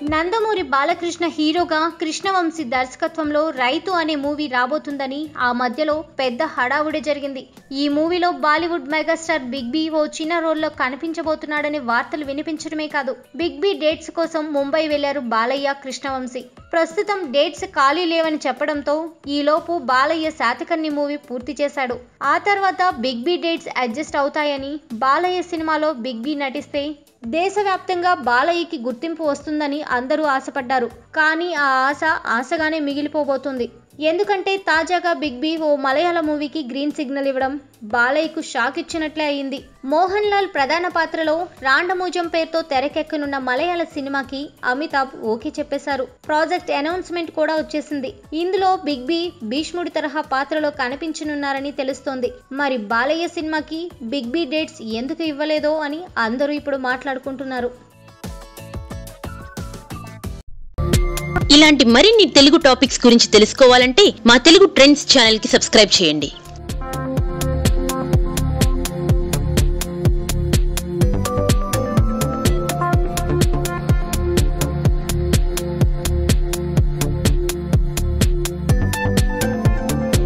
నందమూరి బాలకృష్ణ హీరోగా కృష్ణవంశీ దర్శకత్వంలో రైతు అనే మూవీ రాబోతుందని ఆ మధ్యలో పెద్ద హడావుడి జరిగింది. ఈ మూవీలో బాలీవుడ్ మెగాస్టార్ బిగ్ బి ఓ చిన్న రోల్లో కనిపించబోతున్నాడనే వార్తలు వినిపించడమే కాదు, బిగ్ బి డేట్స్ కోసం ముంబై వెళ్లారు బాలయ్య, కృష్ణవంశీ. ప్రస్తుతం డేట్స్ ఖాళీ లేవని చెప్పడంతో ఈలోపు బాలయ్య శాతకర్ణి మూవీ పూర్తి చేశాడు. ఆ తర్వాత బిగ్ బి డేట్స్ అడ్జస్ట్ అవుతాయని, బాలయ్య సినిమాలో బిగ్ బి నటిస్తే దేశవ్యాప్తంగా బాలయ్యకి గుర్తింపు వస్తుందని అందరూ ఆశపడ్డారు. కానీ ఆ ఆశ ఆశగానే మిగిలిపోబోతుంది. ఎందుకంటే తాజాగా బిగ్ బి ఓ మలయాళ మూవీకి గ్రీన్ సిగ్నల్ ఇవ్వడం బాలయ్యకు షాక్ ఇచ్చినట్లే అయింది. మోహన్ లాల్ ప్రధాన పాత్రలో రాండమూజం పేరుతో తెరకెక్కనున్న మలయాళ సినిమాకి అమితాబ్ ఓకే చెప్పేశారు. ప్రాజెక్ట్ అనౌన్స్మెంట్ కూడా వచ్చేసింది. ఇందులో బిగ్ బి భీష్ముడి తరహా పాత్రలో కనిపించనున్నారని తెలుస్తోంది. మరి బాలయ్య సినిమాకి బిగ్ బి డేట్స్ ఎందుకు ఇవ్వలేదో అని అందరూ ఇప్పుడు మాట్లాడుకుంటున్నారు. ఇలాంటి మరిన్ని తెలుగు టాపిక్స్ గురించి తెలుసుకోవాలంటే మా తెలుగు ట్రెండ్స్ ఛానల్ కి సబ్స్క్రైబ్ చేయండి.